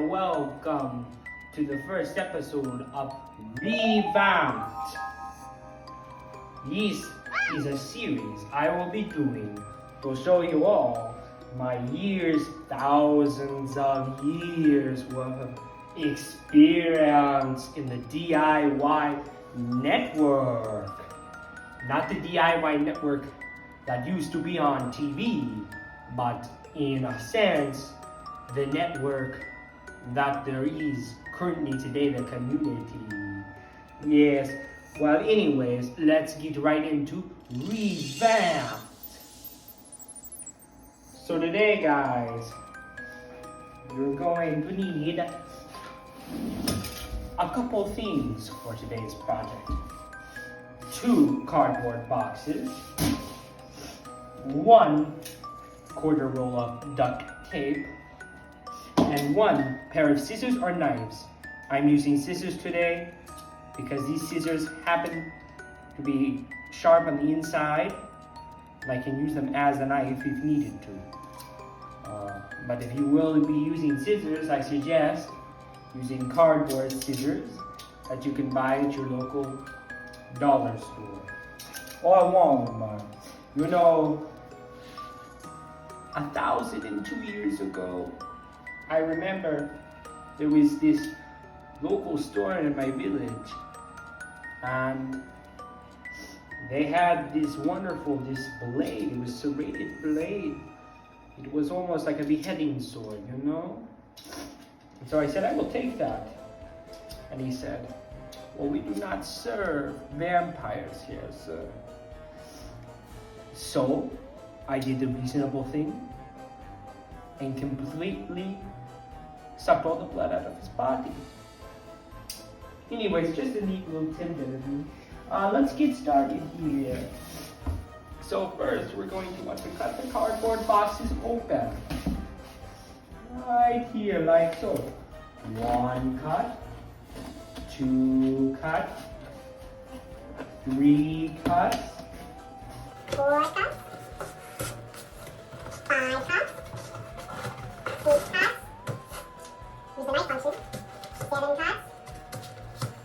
and welcome to the first episode of Revamped. This is a series I will be doing to show you all my thousands of years worth of experience in the DIY network. Not the DIY network that used to be on TV, but in a sense, the network that there is currently today, the community. Yes, well anyways, let's get right into Revamped. So today guys, you're going to need a couple things for today's project. 2 cardboard boxes, 1 quarter roll of duct tape, and 1 pair of scissors or knives. I'm using scissors today because these scissors happen to be sharp on the inside, and I can use them as a knife if needed to. But if you will be using scissors, I suggest using cardboard scissors that you can buy at your local dollar store or Walmart. You know, 1,002 years ago, I remember there was this local store in my village, and they had this wonderful blade. It was a serrated blade. It was almost like a beheading sword, you know? And so I said, I will take that. And he said, well, we do not serve vampires here, sir. So I did the reasonable thing and completely sucked all the blood out of his body. Anyways, just a neat little tidbit of me. Let's get started here. So first, we're going to want to cut the cardboard boxes open. Right here, like so. 1 cut, 2 cut, 3 cuts, 4 cuts, 5 cuts, 6 cuts, use the knife function, 7 cuts, 8 cuts, 9 cuts, 10 cuts, 11 cuts, 12 cuts,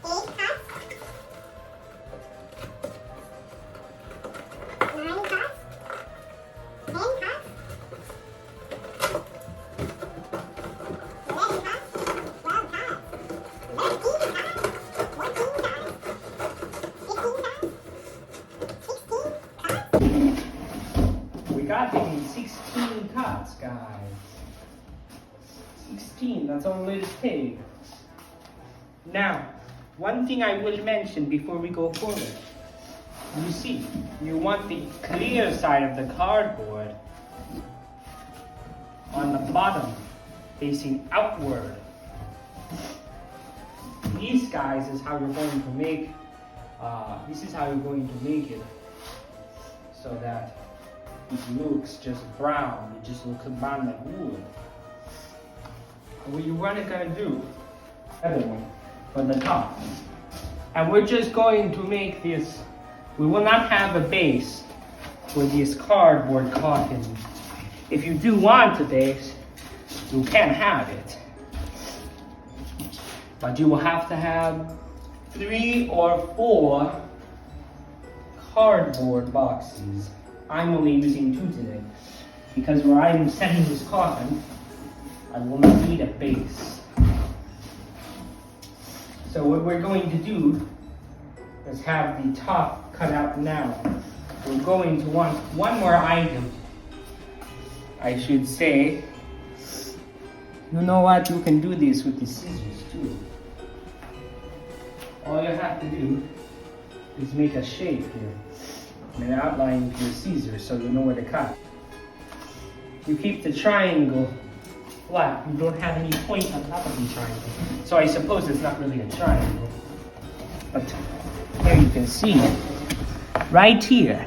13 cuts, 14 cuts, 15 cuts, 16 cuts. We got to do 16 cuts, guys. 16, that's all it takes. Now, one thing I will mention before we go forward. You see, you want the clear side of the cardboard on the bottom, facing outward. These guys is how you're going to make, this is how you're going to make it so that it looks just brown. It just looks brown like wood. And what you're going to do, other one, for the top. And we're just going to make this, we will not have a base for this cardboard coffin. If you do want a base, you can have it. But you will have to have 3 or 4 cardboard boxes. I'm only using 2 today because where I'm setting this coffin, I will not need a base. So what we're going to do is have the top cut out now. We're going to want 1 more item. I should say, you know what? You can do this with the scissors too. All you have to do is make a shape here and an outline with your scissors so you know where to cut. You keep the triangle flat. You don't have any point on top of the triangle. So I suppose it's not really a triangle. But here you can see, right here,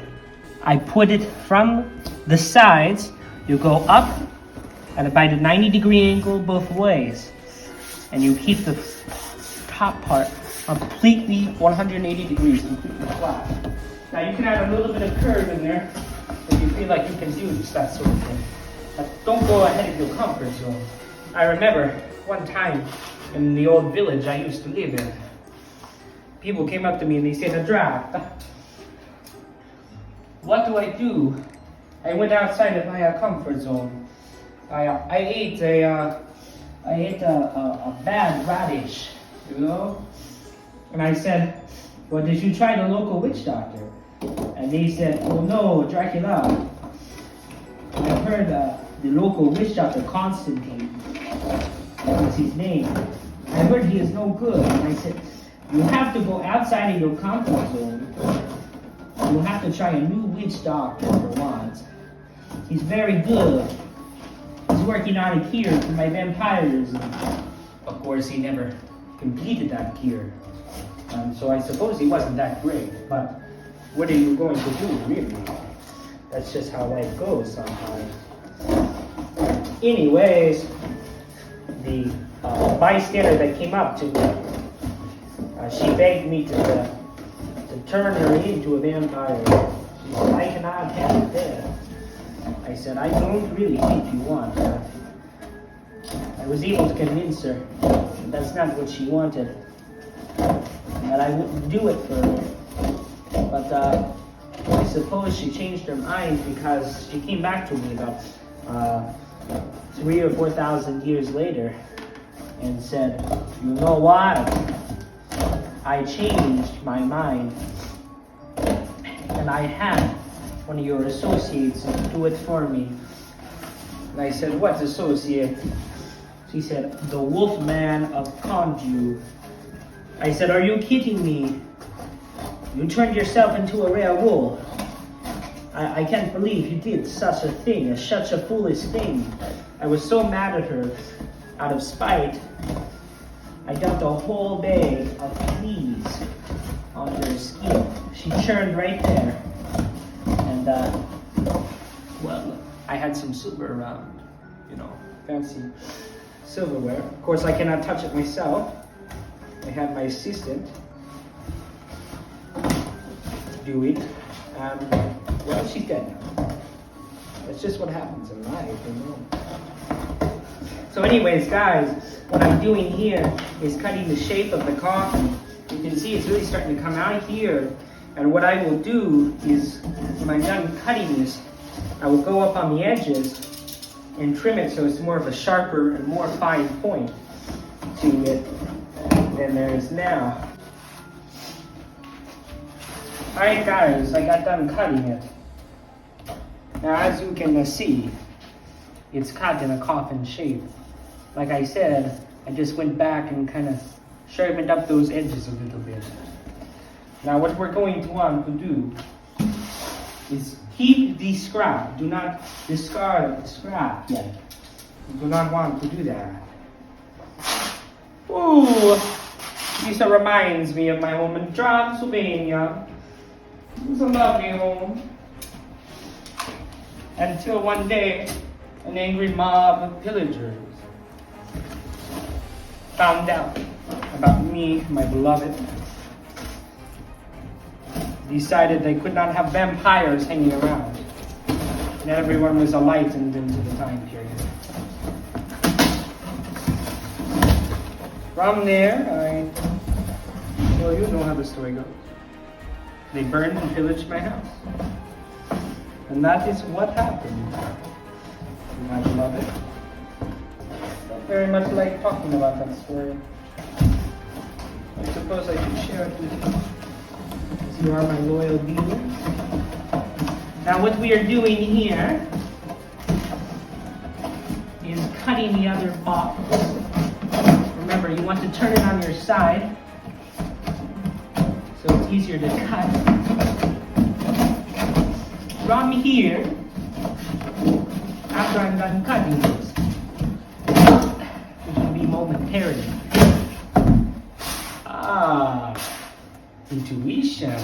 I put it from the sides. You go up at about a 90-degree angle both ways. And you keep the top part completely 180 degrees, completely flat. Now you can add a little bit of curve in there if you feel like you can do that sort of thing. But don't go ahead of your comfort zone. I remember one time in the old village I used to live in, people came up to me and they said, "Draft, what do I do?" I went outside of my comfort zone. I ate a bad radish, you know? And I said, "Well, did you try the local witch doctor?" And they said, "Oh no, Dracula. I heard the local witch doctor, Constantine, that was his name. I heard he is no good." And I said, "You have to go outside of your comfort zone. You have to try a new witch doctor for once. He's very good. He's working on a cure for my vampires." And of course, he never completed that cure. So I suppose he wasn't that great. But what are you going to do, really? That's just how life goes sometimes. Anyways, the bystander that came up to me, she begged me to turn her into a vampire. She said, "I cannot have it there." I said, "I don't really think you want that." I was able to convince her that that's not what she wanted, that I wouldn't do it for her. But I suppose she changed her mind because she came back to me about 3,000 or 4,000 years later and said, "You know what? I changed my mind, and I had one of your associates do it for me." And I said, "What associate?" She said, "The Wolfman of Conju." I said, "Are you kidding me? You turned yourself into a rare wolf. I can't believe you did such a thing, such a foolish thing." I was so mad at her. Out of spite, I dumped a whole bag of fleas onto her skin. She churned right there. And, well, I had some silver around, you know, fancy silverware. Of course, I cannot touch it myself. I had my assistant do it. Well, she's dead now. That's just what happens in life, you know. So anyways, guys, what I'm doing here is cutting the shape of the coffin. You can see it's really starting to come out here. And what I will do is, when I'm done cutting this, I will go up on the edges and trim it so it's more of a sharper and more fine point to it than there is now. Alright guys, I got done cutting it. Now as you can see, it's cut in a coffin shape. Like I said, I just went back and kind of sharpened up those edges a little bit. Now what we're going to want to do is keep the scrap. Do not discard the scrap yet. You do not want to do that. Ooh, this reminds me of my home in Transylvania. It was a lovely home. Until one day, an angry mob of pillagers found out about me, my beloved. Decided they could not have vampires hanging around. And everyone was enlightened into the time period. From there, well, you know how the story goes. They burned and pillaged my house. And that is what happened, my beloved. I don't very much like talking about that story. I suppose I should share it with you, as you are my loyal viewers. Now what we are doing here is cutting the other box. Remember, you want to turn it on your side so it's easier to cut. From here, after I'm done cutting this, it will be momentarily. Intuition.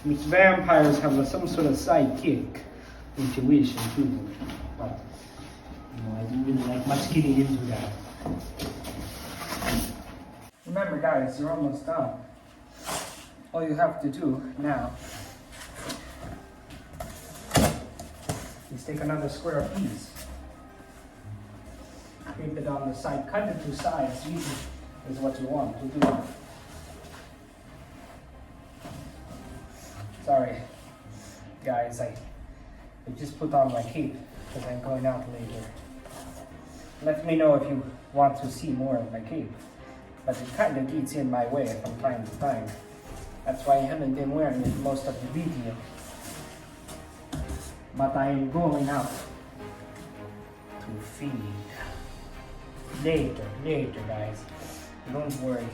Which vampires have some sort of sidekick. Intuition too. But I don't really like much getting into that. Remember guys, you're almost done. All you have to do now is take another square piece. Keep it on the side. Cut it to size. Usually is what you want to do. Sorry, guys. I just put on my cape because I'm going out later. Let me know if you want to see more of my cape. But it kind of gets in my way from time to time. That's why I haven't been wearing it most of the video. But I am going out to feed. Later guys. Don't worry.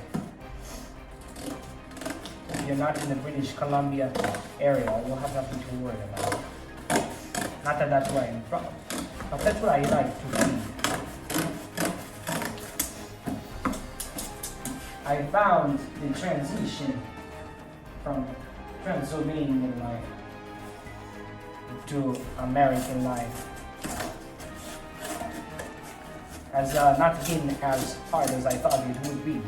If you're not in the British Columbia area, you'll have nothing to worry about. Not that that's where I'm from, but that's what I like to feed. I found the transition from Transylvanian life to American life as not been as hard as I thought it would be.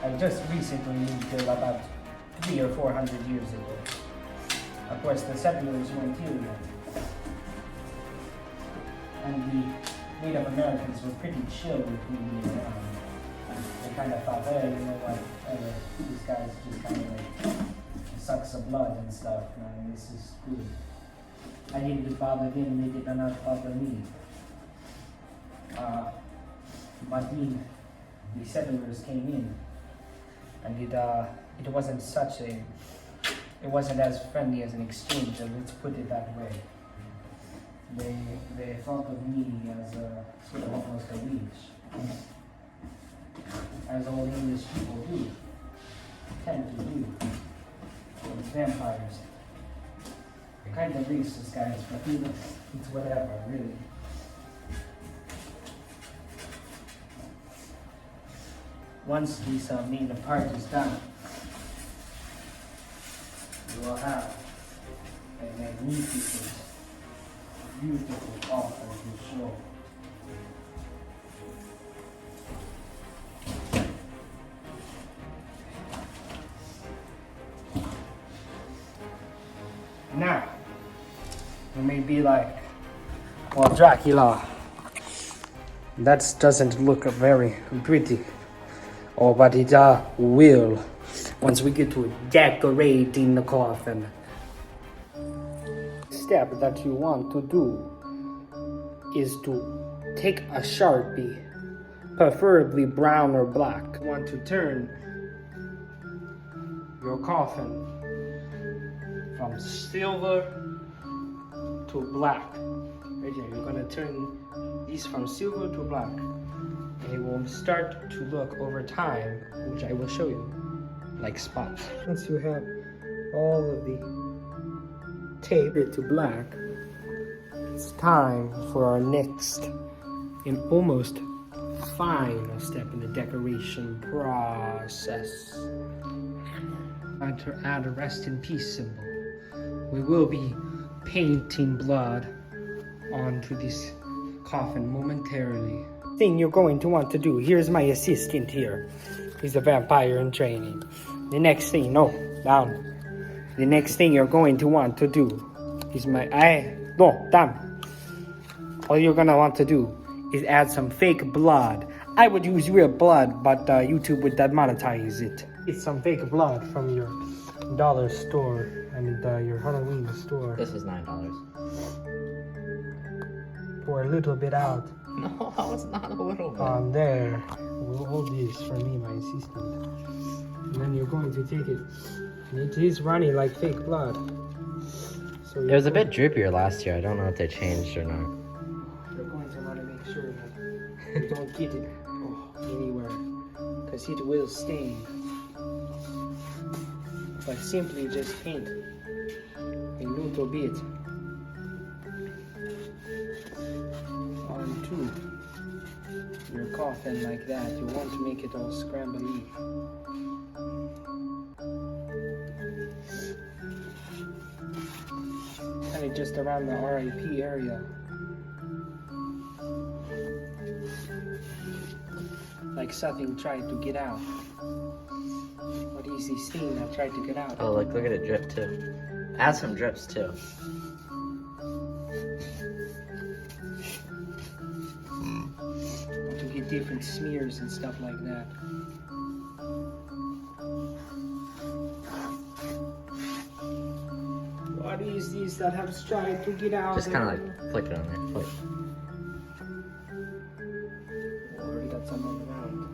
I just recently moved here about 300 or 400 years ago. Of course, the settlers weren't here yet. And the Native Americans were pretty chill with me being around. They kind of thought, hey, you know what, these guys just kind of like suck some blood and stuff, and this is good. I didn't bother them, they did not bother me. But then the settlers came in, and it wasn't it wasn't as friendly as an exchange, let's put it that way. They thought of me as sort of almost a witch, as all English people do, tend to do, with vampires. They're kind of racist, guys, but it's whatever, really. Once this main part is done, you will have a magnificent, beautiful coffin to show. Now, you may be like, well, Dracula, that doesn't look very pretty. Oh, but it will once we get to decorating the coffin. Step that you want to do is to take a Sharpie, preferably brown or black. You want to turn your coffin from silver to black. Right here, you're gonna turn these from silver to black. And it will start to look over time, which I will show you, like spots. Once you have all of the tape to black, it's time for our next and almost final step in the decoration process. And to add a rest in peace symbol, we will be painting blood onto this coffin momentarily. Thing you're going to want to do, here's my assistant here. He's a vampire in training. The next thing, no, down. The next thing you're going to want to do is down. All you're gonna want to do is add some fake blood. I would use real blood, but YouTube would demonetize it. It's some fake blood from your dollar store and your Halloween store. This is $9. Pour a little bit out. No, it's not a little bit. On there. We'll hold this for me, my assistant. And then you're going to take it. And it is running like fake blood. So It was a bit drippier last year. I don't know if they changed or not. You're going to want to make sure that you don't get it anywhere, because it will stain. But simply just paint a little bit onto your coffin like that. You want to make it all scrambly. Kind of just around the RIP area. Like something tried to get out. What is this thing that tried to get out? Oh, look at it drip too. Add some drips too. different smears and stuff like that. What is this that has tried to get out? Just kind of like flick it on there. Flick. Oh, I already got some on the ground.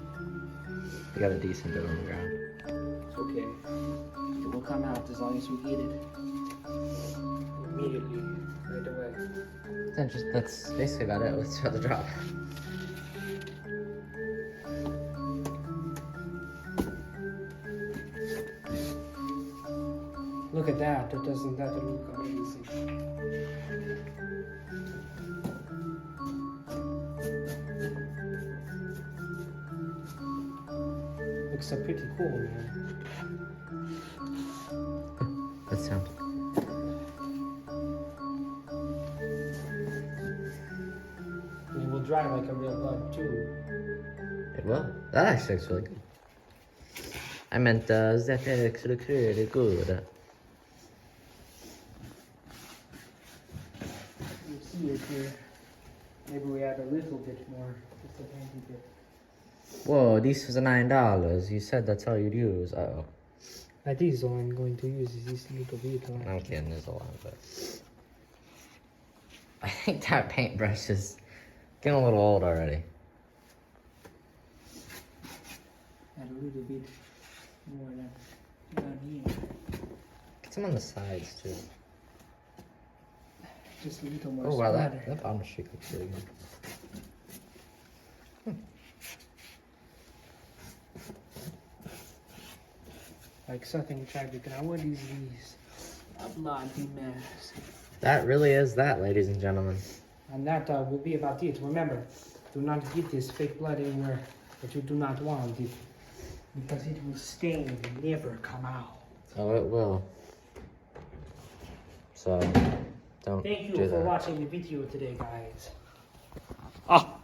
You got a decent bit on the ground. It's okay. It will come out as long as we eat it. Immediately, right away. That's basically about it. Let's try the drop. Look at that. Doesn't that look amazing? Looks so pretty cool, man. That sound. And it will dry like a real bud too. It will. That actually looks really good. I meant that looks really good. You see it here. Maybe we add a little bit more. Just a tiny bit. Whoa, this was $9. You said that's all you'd use. Uh-oh. That is all I'm going to use is this little bit. I'm kidding, there's a lot of it. I think that paintbrush is getting a little old already. Add a little bit more down here. Get some on the sides too. Just a little more Oh wow, splatter. that bottom streak looks really good. Like something tragic. Now what is these? A bloody mess. That really is that, ladies and gentlemen. And that will be about it. Remember, do not get this fake blood anywhere that you do not want it. Because it will stain and never come out. Oh, it will. So, don't Thank you do for that. watching the video today, guys. Oh!